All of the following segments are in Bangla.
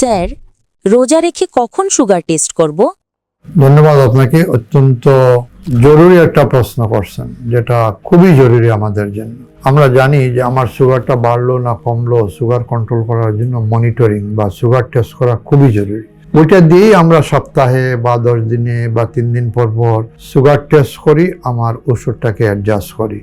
স্যার, রোজা রেখে কখন সুগার টেস্ট করব? ধন্যবাদ আপনাকে। অত্যন্ত জরুরি একটা প্রশ্ন করছেন, যেটা খুবই জরুরি আমাদের জন্য। আমরা জানি যে আমার সুগারটা বাড়লো না কমলো, সুগার কন্ট্রোল করার জন্য মনিটরিং বা সুগার টেস্ট করা খুবই জরুরি। ওইটা দিয়েই আমরা সপ্তাহে বা 10 দিনে বা 3 দিন পর পর সুগার টেস্ট করি, আমার ওষুধটাকে অ্যাডজাস্ট করি,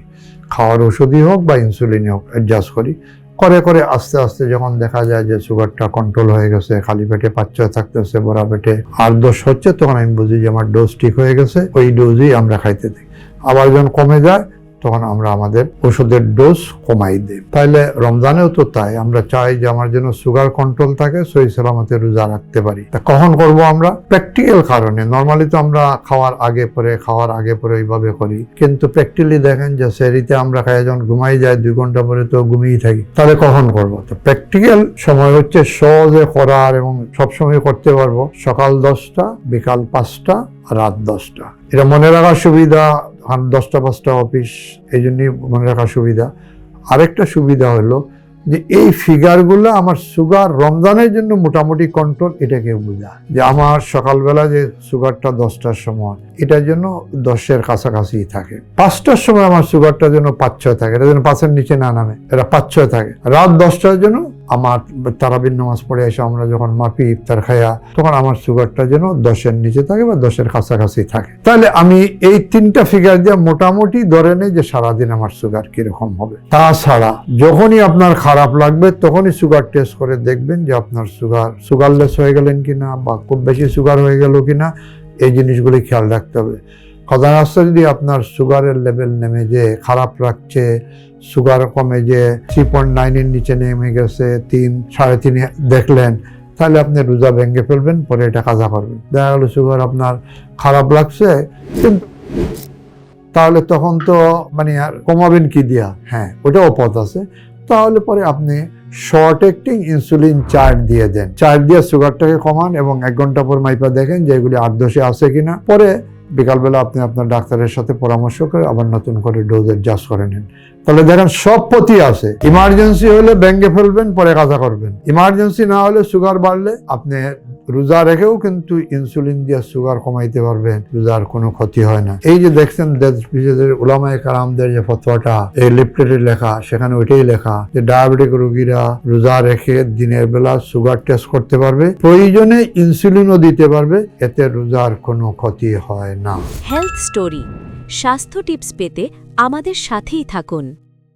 খাওয়ার ওষুধই হোক বা ইনসুলিনই হোক অ্যাডজাস্ট করি। করে করে আস্তে আস্তে যখন দেখা যায় যে সুগারটা কন্ট্রোল হয়ে গেছে, খালি পেটে পাচ্ছয় থাকতেছে, বড়া পেটে আর দোষ হচ্ছে, তখন আমি বুঝি যে আমার ডোজ ঠিক হয়ে গেছে, ওই ডোজই আমরা খাইতে দিই। আবার যখন কমে যায় তখন আমরা আমাদের ওষুধের ডোজ কমাই দিই। তাইলে রমজানেও তো তাই, আমরা চাই যে আমার জন্য সুগার কন্ট্রোল থাকে, সহি সালামতে রোজা রাখতে পারি। তা কখন করব আমরা? প্র্যাকটিক্যাল কারণে। নর্মালি তো আমরা খাওয়ার আগে পরে এইভাবে করি, কিন্তু প্র্যাকটিক্যালি দেখেন যে সেরিতে আমরা খাই যখন ঘুমাই যাই 2 ঘন্টা পরে তো ঘুমিয়েই থাকি। তাহলে কখন করব? তো প্র্যাকটিক্যাল সময় হচ্ছে সহজে করার এবং সবসময় করতে পারবো সকাল 10টা, বিকাল 5টা, রাত 10টা। এটা মনে রাখার সুবিধা, 10টা-5টা অফিস, এই জন্যই মনে রাখার সুবিধা। আরেকটা সুবিধা হলো যে এই ফিগারগুলো আমার সুগার রমজানের জন্য মোটামুটি কন্ট্রোল, এটাকে বোঝা যে আমার সকালবেলা যে সুগারটা 10টার সময়, এটার জন্য 10-এর কাছাকাছি থাকে। 5টার সময় আমার সুগারটা যেন 5-6 থাকে, এটা যেন 5-এর নিচে না নামে, এটা 5-6 থাকে। রাত 10টার জন্য আমার তারাবির নামাজ পড়ে এসে আমরা যখন মাপি ইফতার খাইয়া, তখন আমার সুগারটা যেন 10-এর নিচে থাকে বা 10-এর কাছাকাছি থাকে। তাহলে আমি এই 3টা ফিগার দিয়ে মোটামুটি ধরে নেই যে সারাদিন আমার সুগার কিরকম হবে। তাছাড়া যখনই আপনার খারাপ লাগবে তখনই সুগার টেস্ট করে দেখবেন যে আপনার সুগারলেস হয়ে গেলেন কিনা বা খুব বেশি সুগার হয়ে গেল কিনা, এই জিনিসগুলি খেয়াল রাখতে হবে। কথা রাস্তা যদি আপনার সুগারের লেভেল নেমে যে খারাপ লাগছে, সুগার কমে যে 3.9-এর নিচে নেমে গেছে, 3-3.5 দেখলেন, তাহলে আপনি রোজা ভেঙে ফেলবেন, পরে এটা কাজা করবেন। দেখা গেল সুগার আপনার খারাপ লাগছে, কিন্তু তাহলে তখন তো আর কমাবেন কি দিয়া? হ্যাঁ, ওটাও পথ আছে। তাহলে পরে আপনি শর্ট অ্যাক্টিং ইনসুলিন চার্ট দিয়ে দেন, চার্ট দিয়ে সুগারটাকে কমান এবং 1 ঘন্টা পর মাইপা দেখেন যে এগুলি 8-10-এ আছে কিনা। পরে বিকালবেলা আপনি আপনার ডাক্তারের সাথে পরামর্শ করে আবার নতুন করে ডোজ অ্যাডজাস্ট করে নেন। তাহলে দেখেন সব পথই আছে। ইমার্জেন্সি হলে ভেঙে ফেলবেন, পরে কাজা করবেন। ইমার্জেন্সি না হলে সুগার বাড়লে আপনি রোজা রেখেও কিন্তু ইনসুলিন দিয়ে সুগার কমাইতে পারবেন, রোজার কোনো ক্ষতি হয় না। এই যে দেখছেন দেশ বিদেশের উলামায়ে কেরামদের যে ফতোয়াটা এই লিফলেটে লেখা, সেখানে ওইটাই লেখা যে ডায়াবেটিক রোগীরা রোজা রেখে দিনের বেলা সুগার টেস্ট করতে পারবে, প্রয়োজনে ইনসুলিনও দিতে পারবে, এতে রোজার কোনো ক্ষতি হয় না। হেলথ স্টোরি, স্বাস্থ্য টিপস পেতে আমাদের সাথেই থাকুন।